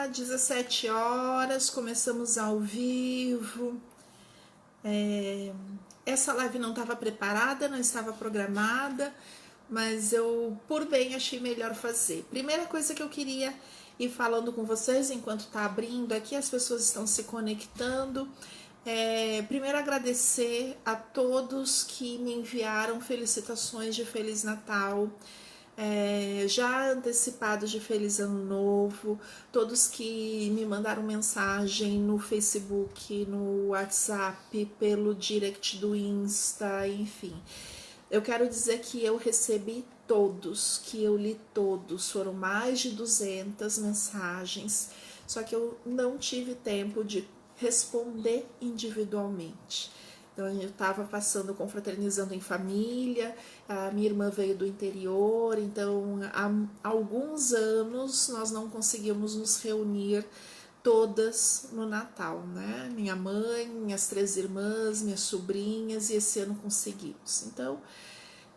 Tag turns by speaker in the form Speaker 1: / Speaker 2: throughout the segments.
Speaker 1: 17 horas, começamos ao vivo. Essa live não estava preparada, não estava programada, mas eu, por bem, achei melhor fazer. Primeira coisa que eu queria ir falando com vocês, enquanto está abrindo aqui, as pessoas estão se conectando. Primeiro agradecer a todos que me enviaram felicitações de Feliz Natal, já antecipados de Feliz Ano Novo, todos que me mandaram mensagem no Facebook, no WhatsApp, pelo direct do Insta, enfim. Eu quero dizer que eu recebi todos, que eu li todos, foram mais de 200 mensagens, só que eu não tive tempo de responder individualmente. Então eu estava passando, confraternizando em família, a minha irmã veio do interior, então há alguns anos nós não conseguimos nos reunir todas no Natal, né? Minha mãe, minhas 3 irmãs, minhas sobrinhas, e esse ano conseguimos. Então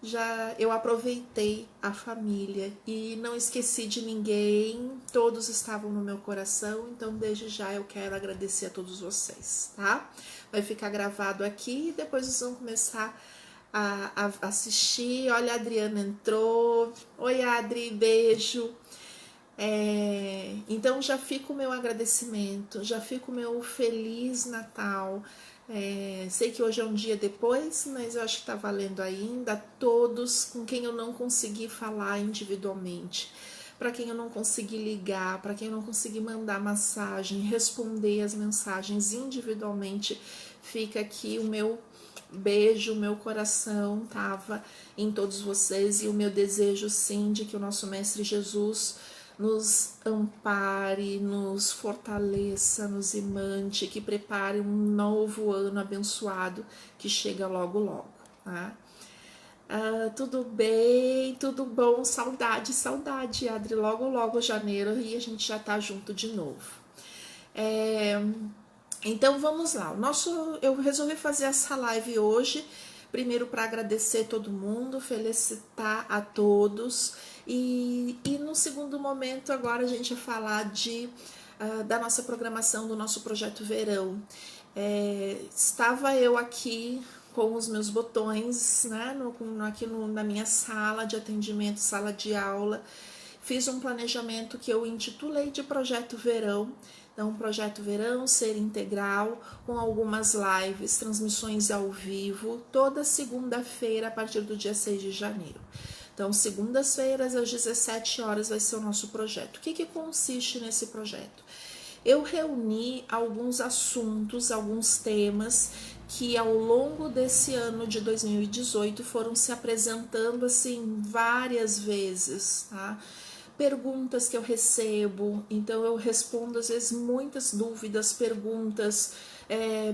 Speaker 1: já eu aproveitei a família e não esqueci de ninguém, todos estavam no meu coração, então desde já eu quero agradecer a todos vocês, tá? Vai ficar gravado aqui e depois vocês vão começar a assistir. Olha, a Adriana entrou. Oi, Adri, beijo. Então já fica o meu agradecimento, já fica o meu Feliz Natal. Sei que hoje é um dia depois, mas eu acho que tá valendo ainda. Todos com quem eu não consegui falar individualmente, para quem eu não consegui ligar, para quem eu não consegui mandar mensagem, responder as mensagens individualmente, fica aqui o meu beijo, o meu coração tava em todos vocês, e o meu desejo sim de que o nosso Mestre Jesus nos ampare, nos fortaleça, nos imante, que prepare um novo ano abençoado que chega logo logo, tá? Tudo bem, tudo bom, saudade, Adri, logo janeiro e a gente já tá junto de novo. Então vamos lá, eu resolvi fazer essa live hoje, primeiro para agradecer todo mundo, felicitar a todos, e no segundo momento agora a gente vai falar da nossa programação do nosso projeto verão. Estava eu aqui com os meus botões, né, na minha sala de atendimento, sala de aula, fiz um planejamento que eu intitulei de Projeto Verão. Então, Projeto Verão, ser integral, com algumas lives, transmissões ao vivo, toda segunda-feira a partir do dia 6 de janeiro. Então, segundas-feiras às 17 horas vai ser o nosso projeto. O que consiste nesse projeto? Eu reuni alguns assuntos, alguns temas que ao longo desse ano de 2018 foram se apresentando assim várias vezes, tá? Perguntas que eu recebo, então eu respondo às vezes muitas dúvidas, perguntas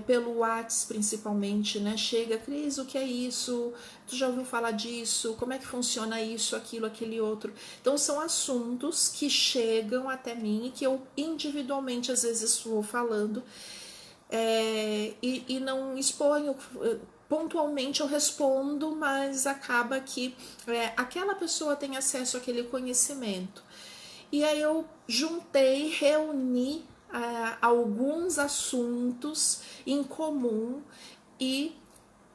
Speaker 1: pelo WhatsApp principalmente, né? Chega, Cris, o que é isso? Tu já ouviu falar disso? Como é que funciona isso, aquilo, aquele outro? Então são assuntos que chegam até mim e que eu individualmente às vezes vou falando e não exponho. Pontualmente eu respondo, mas acaba que aquela pessoa tem acesso àquele conhecimento. E aí eu reuni alguns assuntos em comum e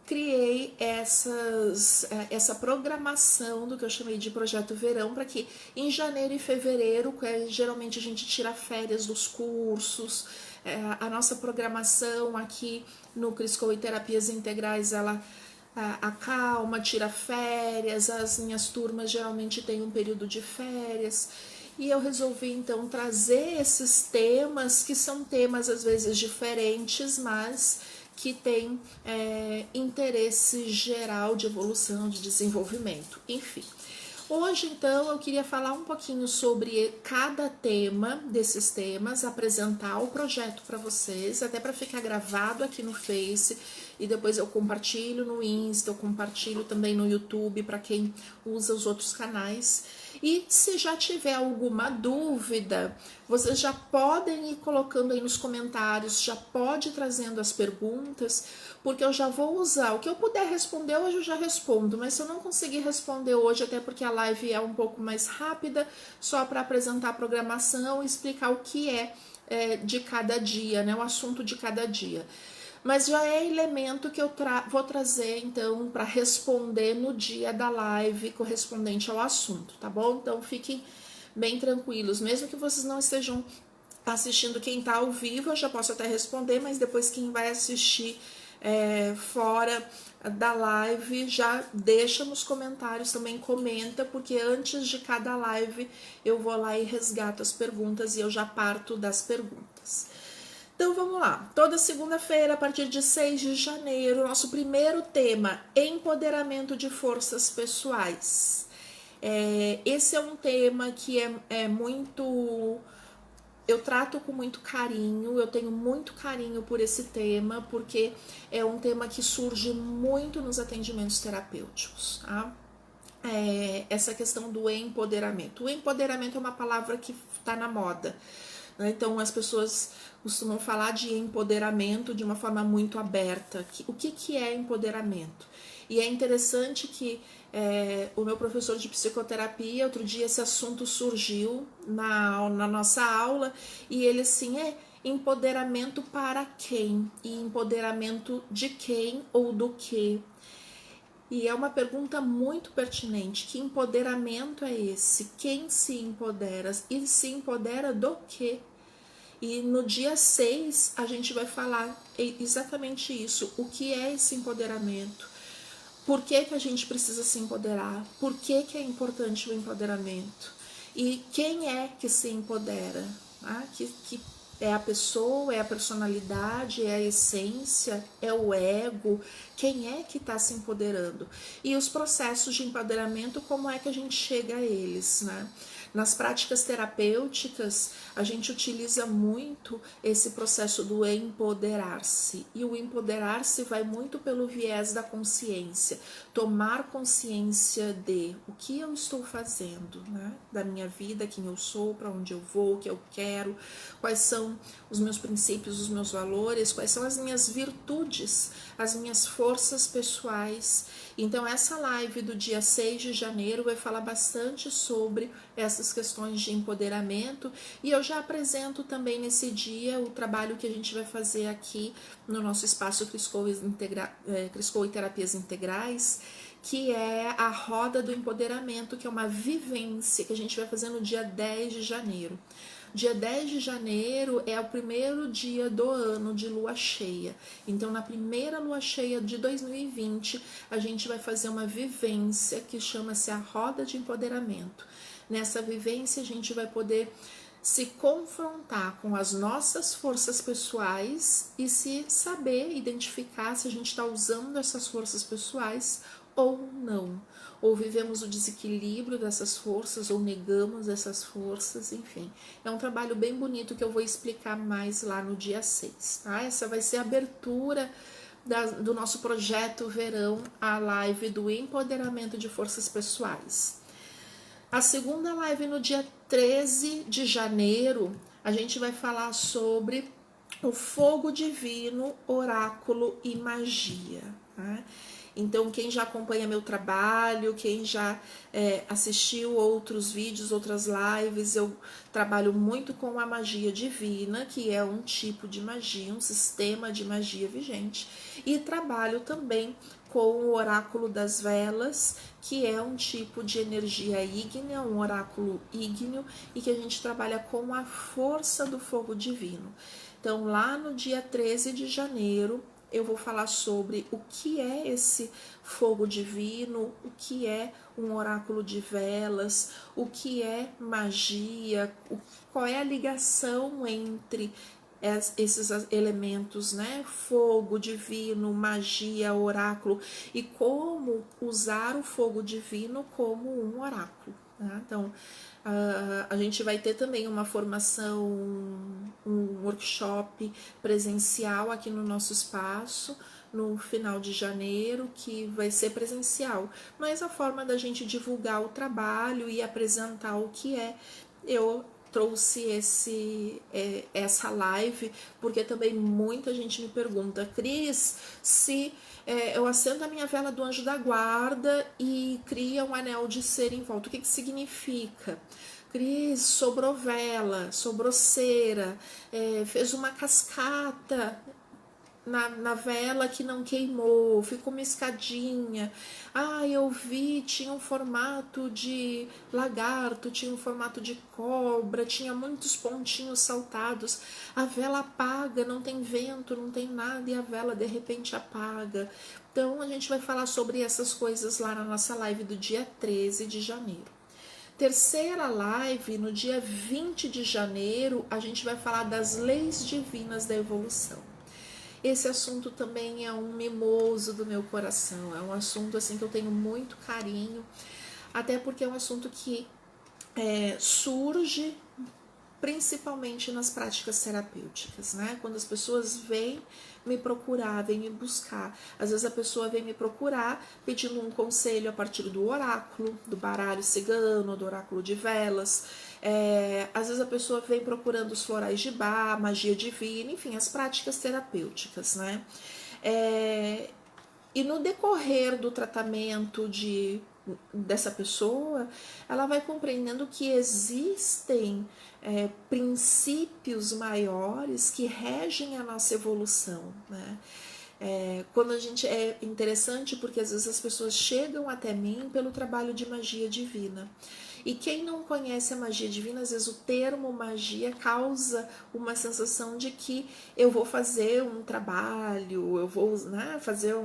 Speaker 1: criei essa programação do que eu chamei de Projeto Verão, para que em janeiro e fevereiro, geralmente a gente tira férias dos cursos, a nossa programação aqui no Crisco e Terapias Integrais, ela acalma, tira férias, as minhas turmas geralmente têm um período de férias, e eu resolvi então trazer esses temas, que são temas às vezes diferentes, mas que tem interesse geral de evolução, de desenvolvimento, enfim. Hoje, então, eu queria falar um pouquinho sobre cada tema desses temas, apresentar o projeto para vocês, até para ficar gravado aqui no Face. e depois eu compartilho no Insta, eu compartilho também no YouTube para quem usa os outros canais. E se já tiver alguma dúvida, vocês já podem ir colocando aí nos comentários, já pode ir trazendo as perguntas, porque eu já vou usar. O que eu puder responder hoje eu já respondo, mas se eu não conseguir responder hoje, até porque a live é um pouco mais rápida, só para apresentar a programação e explicar o que é de cada dia, né, o assunto de cada dia. Mas já é elemento que eu vou trazer, então, para responder no dia da live correspondente ao assunto, tá bom? Então, fiquem bem tranquilos. Mesmo que vocês não estejam assistindo quem está ao vivo, eu já posso até responder, mas depois quem vai assistir fora da live, já deixa nos comentários também, comenta, porque antes de cada live eu vou lá e resgato as perguntas e eu já parto das perguntas. Então vamos lá, toda segunda-feira, a partir de 6 de janeiro, nosso primeiro tema, empoderamento de forças pessoais. Esse é um tema que é muito... Eu trato com muito carinho, eu tenho muito carinho por esse tema, porque é um tema que surge muito nos atendimentos terapêuticos, tá? Essa questão do empoderamento. O empoderamento é uma palavra que está na moda, né? Então as pessoas costumam falar de empoderamento de uma forma muito aberta. O que é empoderamento? E é interessante que o meu professor de psicoterapia, outro dia esse assunto surgiu na nossa aula, e ele assim, empoderamento para quem? E empoderamento de quem ou do que? E é uma pergunta muito pertinente. Que empoderamento é esse? Quem se empodera? E se empodera do quê? E no dia 6 a gente vai falar exatamente isso. O que é esse empoderamento? Por que a gente precisa se empoderar? Por que é importante o empoderamento? E quem é que se empodera? Que é a pessoa, é a personalidade, é a essência, é o ego? Quem é que está se empoderando? E os processos de empoderamento, como é que a gente chega a eles, né? Nas práticas terapêuticas, a gente utiliza muito esse processo do empoderar-se. E o empoderar-se vai muito pelo viés da consciência. Tomar consciência de o que eu estou fazendo, né? Da minha vida, quem eu sou, para onde eu vou, o que eu quero, quais são os meus princípios, os meus valores, quais são as minhas virtudes, as minhas forças pessoais. Então essa live do dia 6 de janeiro vai falar bastante sobre essas questões de empoderamento, e eu já apresento também nesse dia o trabalho que a gente vai fazer aqui no nosso espaço Crisco e Terapias Integrais, que é a roda do empoderamento, que é uma vivência que a gente vai fazer no dia 10 de janeiro. Dia 10 de janeiro é o primeiro dia do ano de lua cheia. Então, na primeira lua cheia de 2020, a gente vai fazer uma vivência que chama-se a roda de empoderamento. Nessa vivência, a gente vai poder se confrontar com as nossas forças pessoais e se saber identificar se a gente está usando essas forças pessoais ou não. Ou vivemos o desequilíbrio dessas forças, ou negamos essas forças, enfim. É um trabalho bem bonito que eu vou explicar mais lá no dia 6, tá? Essa vai ser a abertura do nosso projeto Verão, a live do empoderamento de forças pessoais. A segunda live no dia 13 de janeiro, a gente vai falar sobre o fogo divino, oráculo e magia, tá? Então, quem já acompanha meu trabalho, quem já assistiu outros vídeos, outras lives, eu trabalho muito com a magia divina, que é um tipo de magia, um sistema de magia vigente, e trabalho também com o oráculo das velas, que é um tipo de energia ígnea, um oráculo ígneo, e que a gente trabalha com a força do fogo divino. Então, lá no dia 13 de janeiro, eu vou falar sobre o que é esse fogo divino, o que é um oráculo de velas, o que é magia, qual é a ligação entre esses elementos, né? Fogo divino, magia, oráculo, e como usar o fogo divino como um oráculo. Né? Então, a gente vai ter também uma formação, um workshop presencial aqui no nosso espaço, no final de janeiro, que vai ser presencial, mas a forma da gente divulgar o trabalho e apresentar o que é, eu trouxe essa live, porque também muita gente me pergunta, Cris, se eu acendo a minha vela do anjo da guarda e cria um anel de cera em volta, o que significa? Cris, sobrou vela, sobrou cera, fez uma cascata na vela que não queimou, ficou uma escadinha. Ah, eu vi, tinha um formato de lagarto, tinha um formato de cobra, tinha muitos pontinhos saltados. A vela apaga, não tem vento, não tem nada e a vela de repente apaga. Então a gente vai falar sobre essas coisas lá na nossa live do dia 13 de janeiro. Terceira live, no dia 20 de janeiro, a gente vai falar das leis divinas da evolução. Esse assunto também é um mimoso do meu coração, é um assunto assim que eu tenho muito carinho, até porque é um assunto que surge principalmente nas práticas terapêuticas, né? Quando as pessoas vêm me procurar, vêm me buscar. Às vezes a pessoa vem me procurar pedindo um conselho a partir do oráculo, do baralho cigano, do oráculo de velas. Às vezes a pessoa vem procurando os florais de Bach, magia divina, enfim, as práticas terapêuticas, né? E no decorrer do tratamento dessa pessoa, ela vai compreendendo que existem princípios maiores que regem a nossa evolução, né? Quando a gente é interessante porque às vezes as pessoas chegam até mim pelo trabalho de magia divina. E quem não conhece a magia divina, às vezes o termo magia causa uma sensação de que eu vou fazer um trabalho, eu vou, né, fazer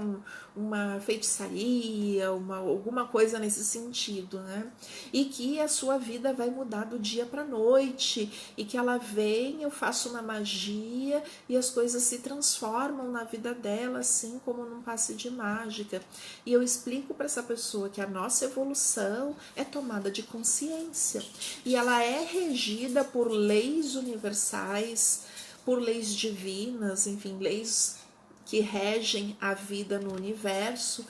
Speaker 1: uma feitiçaria, alguma coisa nesse sentido, né? E que a sua vida vai mudar do dia para a noite, e que ela vem, eu faço uma magia e as coisas se transformam na vida dela, assim como num passe de mágica. E eu explico para essa pessoa que a nossa evolução é tomada de consciência e ela é regida por leis universais, por leis divinas, enfim, leis que regem a vida no universo,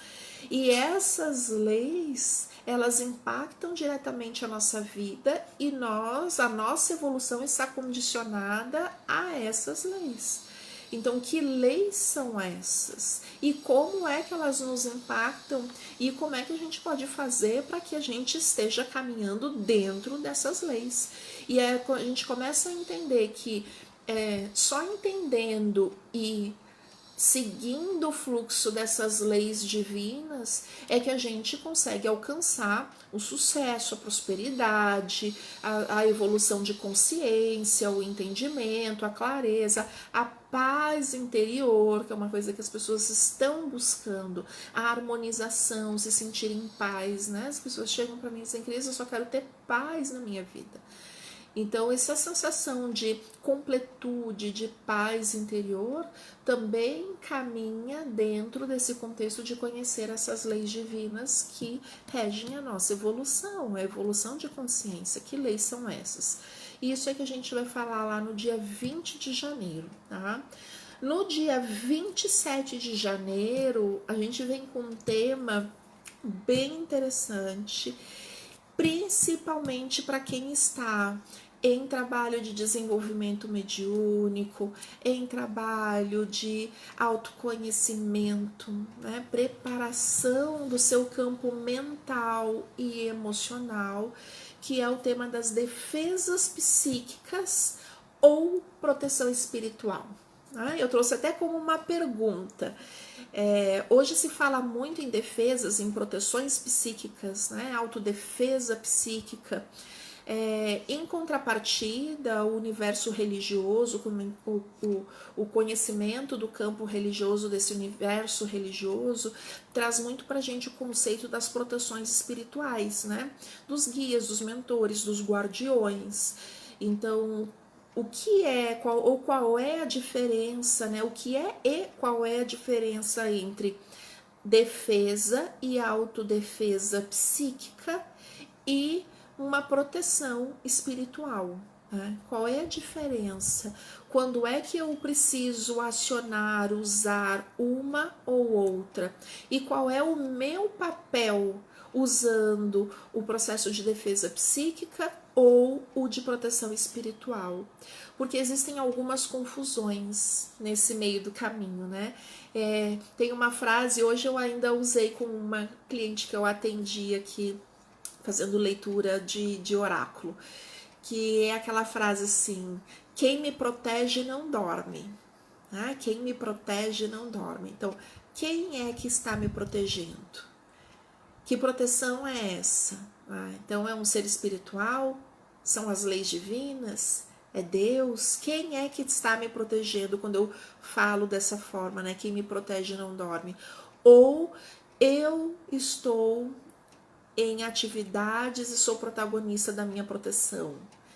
Speaker 1: e essas leis, elas impactam diretamente a nossa vida e a nossa evolução está condicionada a essas leis. Então, que leis são essas? E como é que elas nos impactam? E como é que a gente pode fazer para que a gente esteja caminhando dentro dessas leis? E a gente começa a entender que só entendendo e seguindo o fluxo dessas leis divinas é que a gente consegue alcançar o sucesso, a prosperidade, a evolução de consciência, o entendimento, a clareza, a paz interior, que é uma coisa que as pessoas estão buscando, a harmonização, se sentir em paz, né? As pessoas chegam para mim e dizem, Cris, eu só quero ter paz na minha vida. Então, essa sensação de completude, de paz interior, também caminha dentro desse contexto de conhecer essas leis divinas que regem a nossa evolução, a evolução de consciência. Que leis são essas? Isso é que a gente vai falar lá no dia 20 de janeiro, tá? No dia 27 de janeiro, a gente vem com um tema bem interessante, principalmente para quem está em trabalho de desenvolvimento mediúnico, em trabalho de autoconhecimento, né? Preparação do seu campo mental e emocional, que é o tema das defesas psíquicas ou proteção espiritual. Eu trouxe até como uma pergunta. Hoje se fala muito em defesas, em proteções psíquicas, né? Autodefesa psíquica. Em contrapartida, o universo religioso, o conhecimento do campo religioso, desse universo religioso, traz muito para a gente o conceito das proteções espirituais, né? Dos guias, dos mentores, dos guardiões. Então, o que é, qual é a diferença, né? O que é e qual é a diferença entre defesa e autodefesa psíquica e uma proteção espiritual, né? Qual é a diferença? Quando é que eu preciso acionar, usar uma ou outra? E qual é o meu papel usando o processo de defesa psíquica ou o de proteção espiritual? Porque existem algumas confusões nesse meio do caminho, né? Tem uma frase, hoje eu ainda usei com uma cliente que eu atendi aqui, fazendo leitura de oráculo, que é aquela frase assim: quem me protege não dorme. Né? Quem me protege não dorme. Então, quem é que está me protegendo? Que proteção é essa? Então, é um ser espiritual? São as leis divinas? É Deus? Quem é que está me protegendo quando eu falo dessa forma, né? Quem me protege não dorme. Ou eu estou em atividades e sou protagonista da minha proteção.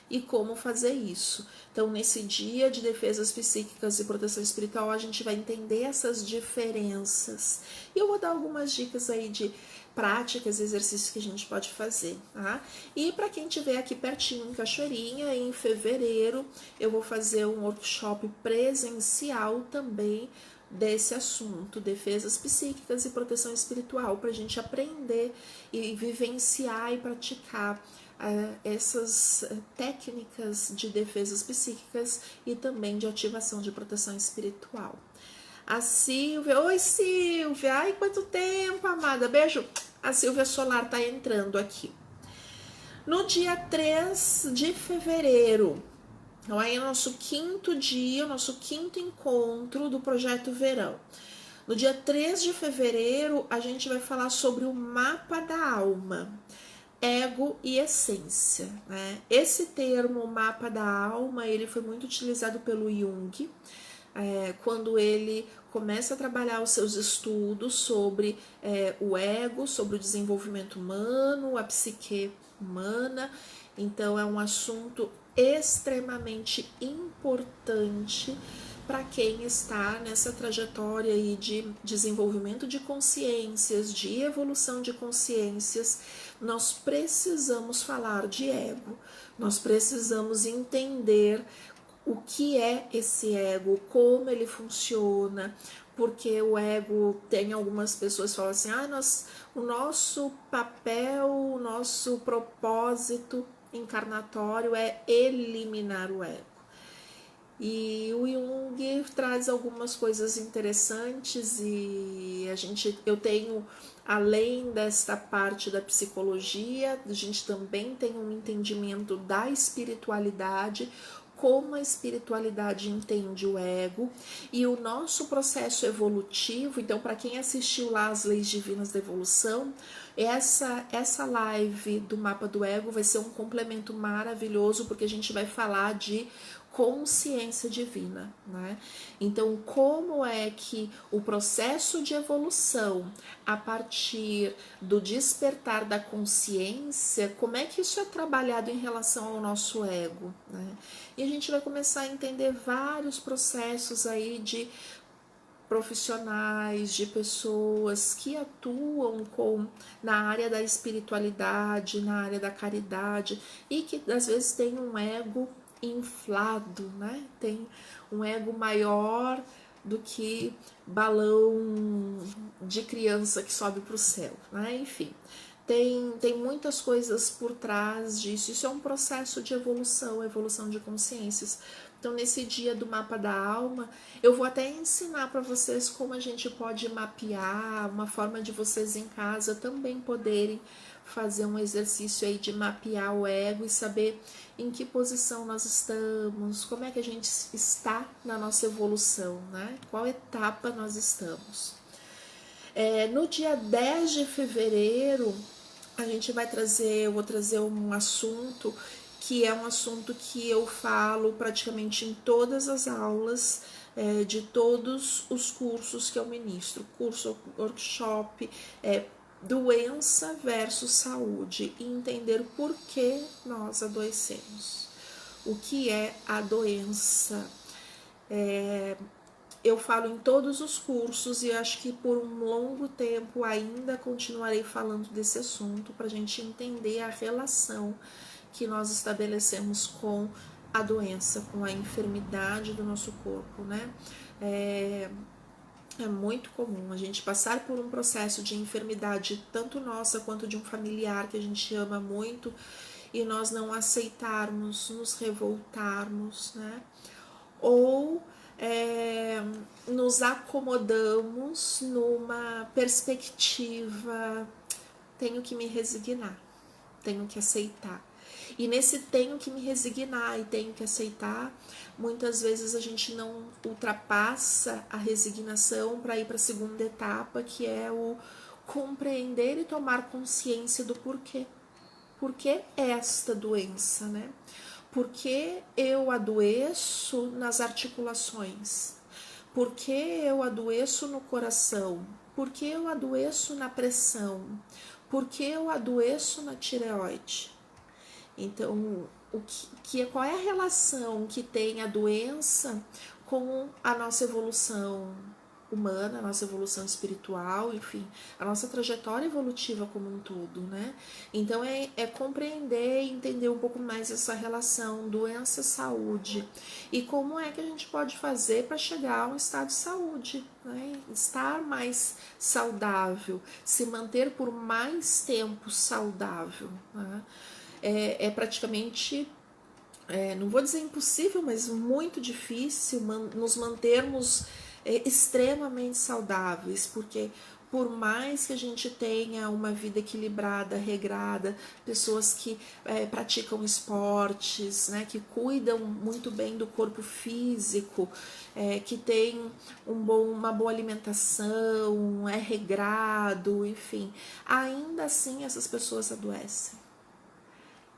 Speaker 1: E como fazer isso? Então, nesse dia de defesas psíquicas e proteção espiritual, a gente vai entender essas diferenças. E eu vou dar algumas dicas aí de práticas, exercícios que a gente pode fazer, tá? E para quem estiver aqui pertinho em Cachoeirinha, em fevereiro, eu vou fazer um workshop presencial também desse assunto, defesas psíquicas e proteção espiritual, para a gente aprender e vivenciar e praticar essas técnicas de defesas psíquicas e também de ativação de proteção espiritual. A Silvia, oi Silvia, ai quanto tempo, amada, beijo. A Silvia Solar tá entrando aqui. No dia 3 de fevereiro, então aí é o nosso quinto dia, o nosso quinto encontro do Projeto Verão. No dia 3 de fevereiro, a gente vai falar sobre o mapa da alma, ego e essência, né? Esse termo, mapa da alma, ele foi muito utilizado pelo Jung, quando ele começa a trabalhar os seus estudos sobre o ego, sobre o desenvolvimento humano, a psique humana. Então é um assunto extremamente importante para quem está nessa trajetória aí de desenvolvimento de consciências, de evolução de consciências. Nós precisamos falar de ego, nós precisamos entender o que é esse ego, como ele funciona, porque o ego, tem algumas pessoas que falam assim, o nosso papel, o nosso propósito encarnatório é eliminar o ego. E o Jung traz algumas coisas interessantes e eu tenho, além desta parte da psicologia, a gente também tem um entendimento da espiritualidade, como a espiritualidade entende o ego e o nosso processo evolutivo. Então, para quem assistiu lá as Leis Divinas da Evolução, essa live do mapa do ego vai ser um complemento maravilhoso, porque a gente vai falar de consciência divina, né? Então, como é que o processo de evolução, a partir do despertar da consciência, como é que isso é trabalhado em relação ao nosso ego, né? E a gente vai começar a entender vários processos aí de profissionais, de pessoas que atuam na área da espiritualidade, na área da caridade e que às vezes tem um ego inflado, né? Tem um ego maior do que balão de criança que sobe para o céu, né? Enfim, tem muitas coisas por trás disso. Isso é um processo de evolução de consciências. Então, nesse dia do mapa da alma, eu vou até ensinar para vocês como a gente pode mapear, uma forma de vocês em casa também poderem fazer um exercício aí de mapear o ego e saber em que posição nós estamos, como é que a gente está na nossa evolução, né? Qual etapa nós estamos. No dia 10 de fevereiro, eu vou trazer um assunto que é um assunto que eu falo praticamente em todas as aulas de todos os cursos que eu ministro, curso, workshop, doença versus saúde, e entender por que nós adoecemos. O que é a doença? Eu falo em todos os cursos e acho que por um longo tempo ainda continuarei falando desse assunto para a gente entender a relação que nós estabelecemos com a doença, com a enfermidade do nosso corpo, né? É muito comum a gente passar por um processo de enfermidade, tanto nossa quanto de um familiar que a gente ama muito, e nós não aceitarmos, nos revoltarmos, né? Ou nos acomodamos numa perspectiva: tenho que me resignar, tenho que aceitar. E nesse tenho que me resignar e tenho que aceitar, muitas vezes a gente não ultrapassa a resignação para ir para a segunda etapa, que é o compreender e tomar consciência do porquê. Por que esta doença, né? Por que eu adoeço nas articulações? Por que eu adoeço no coração? Por que eu adoeço na pressão? Por que eu adoeço na tireoide? Então, qual é a relação que tem a doença com a nossa evolução humana, a nossa evolução espiritual, enfim, a nossa trajetória evolutiva como um todo, né? Então é compreender e entender um pouco mais essa relação doença-saúde e como é que a gente pode fazer para chegar a um estado de saúde, né? Estar mais saudável, se manter por mais tempo saudável, né? É praticamente, não vou dizer impossível, mas muito difícil nos mantermos extremamente saudáveis, porque por mais que a gente tenha uma vida equilibrada, regrada, pessoas que praticam esportes, né, que cuidam muito bem do corpo físico, que tem uma boa alimentação, é regrado, enfim, ainda assim essas pessoas adoecem.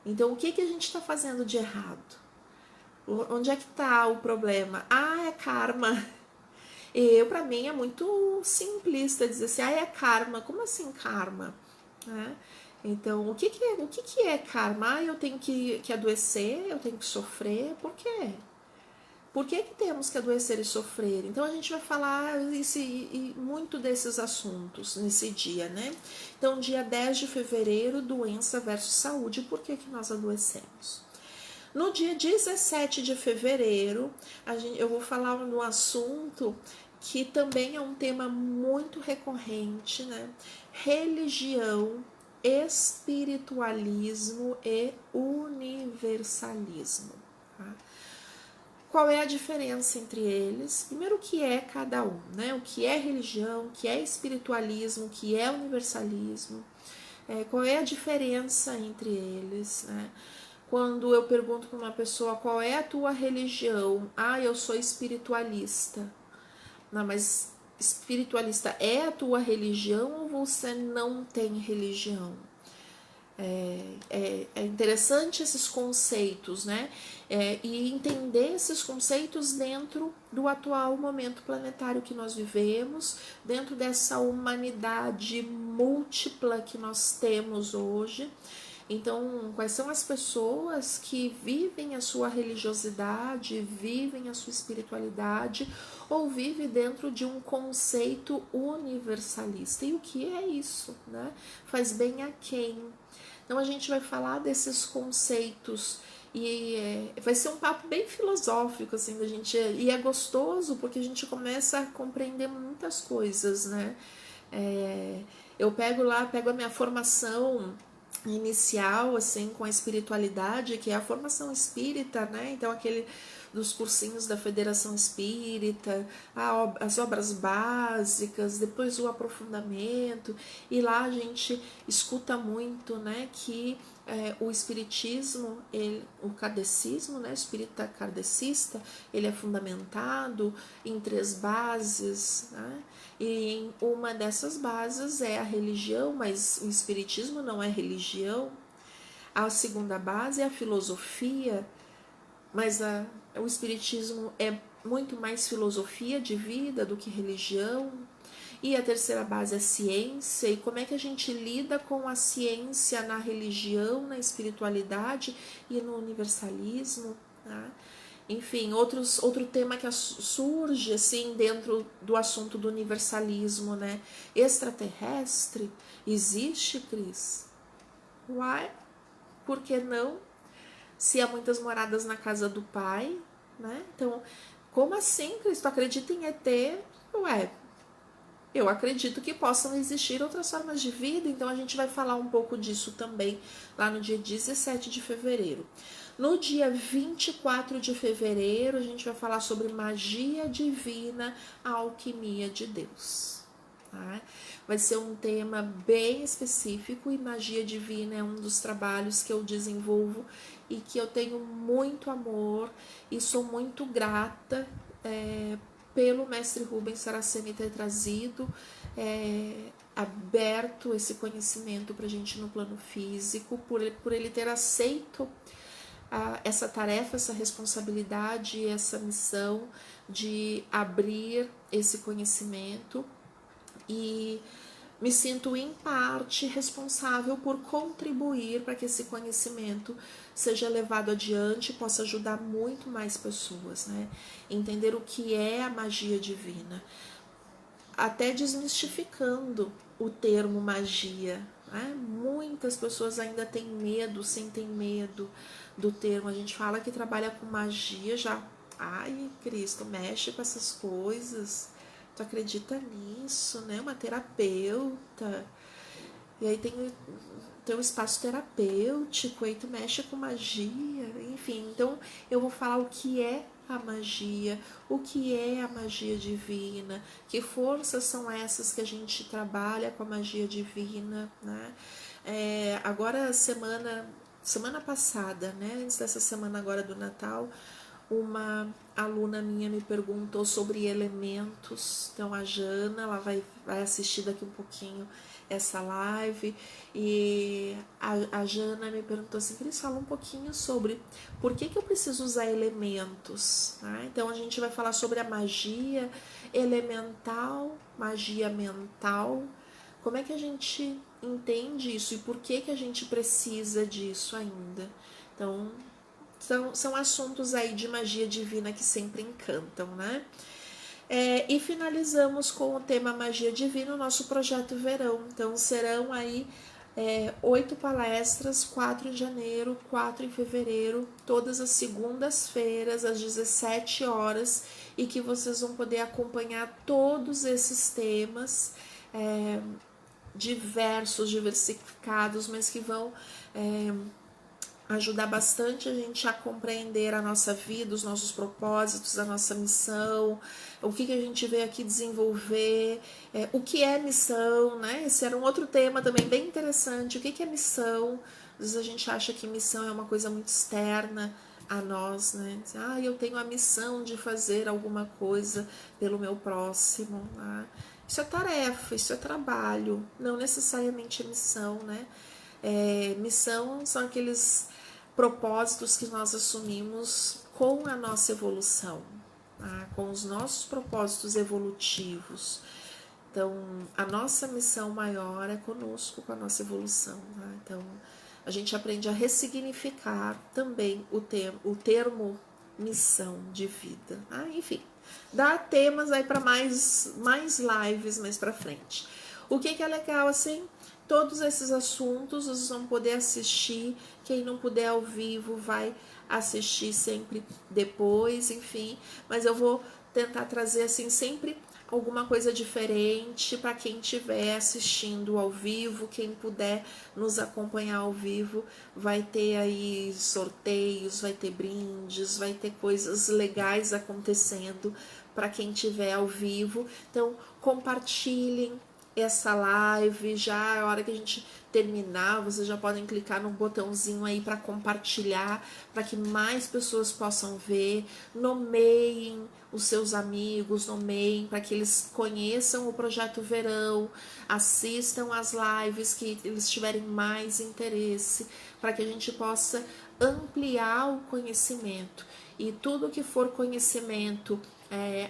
Speaker 1: Então, o que a gente está fazendo de errado? Onde é que está o problema? É karma. Para mim, é muito simplista dizer assim, é karma. Como assim karma? Então, o que é karma? Eu tenho que adoecer, eu tenho que sofrer. Por quê? Por que temos que adoecer e sofrer? Então a gente vai falar muito desses assuntos nesse dia, né? Então, dia 10 de fevereiro, doença versus saúde, por que nós adoecemos? No dia 17 de fevereiro, eu vou falar no assunto que também é um tema muito recorrente, né? Religião, espiritualismo e universalismo. Tá? Qual é a diferença entre eles? Primeiro, o que é cada um, né? O que é religião, o que é espiritualismo, o que é universalismo, qual é a diferença entre eles, né? Quando eu pergunto para uma pessoa qual é a tua religião, eu sou espiritualista. Não, mas espiritualista é a tua religião ou você não tem religião? É interessante esses conceitos, né? E entender esses conceitos dentro do atual momento planetário que nós vivemos, dentro dessa humanidade múltipla que nós temos hoje. Então, quais são as pessoas que vivem a sua religiosidade, vivem a sua espiritualidade ou vivem dentro de um conceito universalista? E o que é isso, né? Faz bem a quem? Então a gente vai falar desses conceitos e vai ser um papo bem filosófico, assim, da gente, e é gostoso porque a gente começa a compreender muitas coisas, né? Eu pego a minha formação inicial, assim, com a espiritualidade, que é a formação espírita, né? Então aquele dos cursinhos da Federação Espírita, as obras básicas, depois o aprofundamento, e lá a gente escuta muito, né, que o espiritismo, o kardecismo, né, o espírita kardecista, ele é fundamentado em 3 bases, né? E uma dessas bases é a religião, mas o espiritismo não é religião. A segunda base é a filosofia, mas o espiritismo é muito mais filosofia de vida do que religião. E a terceira base é ciência, e como é que a gente lida com a ciência na religião, na espiritualidade e no universalismo, tá? Enfim, outro tema que surge assim dentro do assunto do universalismo, né? Extraterrestre, existe, Cris? Why? Por que não? se há muitas moradas na casa do Pai, né? Então, como assim, Cristo? Acredita em ET? Ué, eu acredito que possam existir outras formas de vida, então a gente vai falar um pouco disso também lá no dia 17 de fevereiro. No dia 24 de fevereiro, a gente vai falar sobre magia divina, a alquimia de Deus. Tá? Vai ser um tema bem específico e magia divina é um dos trabalhos que eu desenvolvo e que eu tenho muito amor e sou muito grata pelo mestre Rubens Saraceni ter trazido, aberto esse conhecimento para a gente no plano físico, por ele ter aceito essa tarefa, essa responsabilidade, essa missão de abrir esse conhecimento, e me sinto em parte responsável por contribuir para que esse conhecimento seja levado adiante e possa ajudar muito mais pessoas, né? Entender o que é a magia divina, até desmistificando o termo magia, né? Muitas pessoas ainda têm medo, sentem medo do termo. A gente fala que trabalha com magia, já, ai, Cristo, mexe com essas coisas, tu acredita nisso, né? Uma terapeuta, e aí tem um espaço terapêutico, aí tu mexe com magia, enfim. Então eu vou falar o que é a magia, o que é a magia divina, que forças são essas que a gente trabalha com a magia divina, né? Agora semana passada, né? Antes dessa semana agora do Natal, uma aluna minha me perguntou sobre elementos. Então a Jana, ela vai assistir daqui um pouquinho essa live, e a Jana me perguntou assim: Cris, fala um pouquinho sobre por que eu preciso usar elementos, né? Então a gente vai falar sobre a magia elemental, magia mental, como é que a gente entende isso e por que a gente precisa disso ainda. Então são assuntos aí de magia divina que sempre encantam, né? E finalizamos com o tema magia divina, o nosso projeto verão. Então serão aí 8 palestras, 4 em janeiro, 4 em fevereiro, todas as segundas-feiras, às 17 horas, e que vocês vão poder acompanhar todos esses temas diversos, diversificados, mas que vão ajudar bastante a gente a compreender a nossa vida, os nossos propósitos, a nossa missão, o que a gente veio aqui desenvolver, o que é missão, né? Esse era um outro tema também bem interessante. O que é missão? Às vezes a gente acha que missão é uma coisa muito externa a nós, né? Eu tenho a missão de fazer alguma coisa pelo meu próximo, né? Isso é tarefa, isso é trabalho, não necessariamente é missão, né? Missão são aqueles propósitos que nós assumimos com a nossa evolução, tá? Com os nossos propósitos evolutivos. Então, a nossa missão maior é conosco, com a nossa evolução, tá? Então, a gente aprende a ressignificar também o termo missão de vida, tá? Enfim, dá temas aí para mais lives mais para frente. O que é legal, assim, todos esses assuntos vocês vão poder assistir. Quem não puder ao vivo vai assistir sempre depois, enfim. Mas eu vou tentar trazer assim sempre alguma coisa diferente para quem estiver assistindo ao vivo. Quem puder nos acompanhar ao vivo vai ter aí sorteios, vai ter brindes, vai ter coisas legais acontecendo para quem estiver ao vivo. Então compartilhem essa live, já a hora que a gente terminar, vocês já podem clicar no botãozinho aí para compartilhar, para que mais pessoas possam ver. Nomeiem os seus amigos, nomeiem para que eles conheçam o Projeto Verão, assistam às lives que eles tiverem mais interesse, para que a gente possa ampliar o conhecimento. E tudo que for conhecimento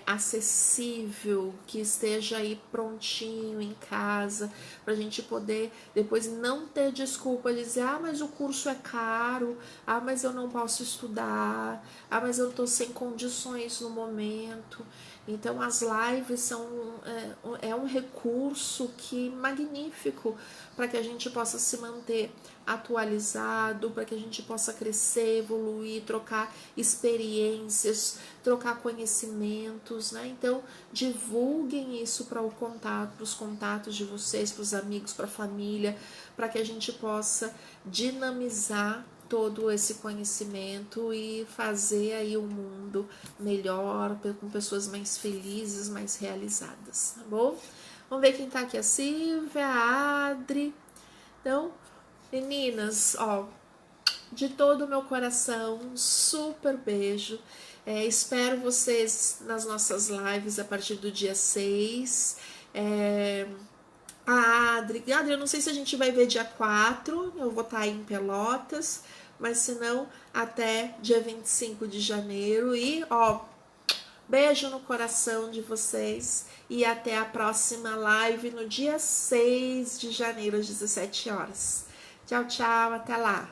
Speaker 1: acessível, que esteja aí prontinho em casa, para a gente poder depois não ter desculpa de dizer: mas o curso é caro, mas eu não posso estudar, mas eu estou sem condições no momento. Então as lives são um recurso que magnífico para que a gente possa se manter atualizado, para que a gente possa crescer, evoluir, trocar experiências, trocar conhecimentos, né? Então divulguem isso para os contatos de vocês, para os amigos, para a família, para que a gente possa dinamizar todo esse conhecimento e fazer aí o mundo melhor, com pessoas mais felizes, mais realizadas, tá bom? Vamos ver quem tá aqui, a Silvia, a Adri. Então, meninas, ó, de todo o meu coração, um super beijo. Espero vocês nas nossas lives a partir do dia 6. A Adri, eu não sei se a gente vai ver dia 4, eu vou estar aí em Pelotas, mas se não, até dia 25 de janeiro. E, ó, beijo no coração de vocês e até a próxima live no dia 6 de janeiro às 17 horas. Tchau, tchau, até lá.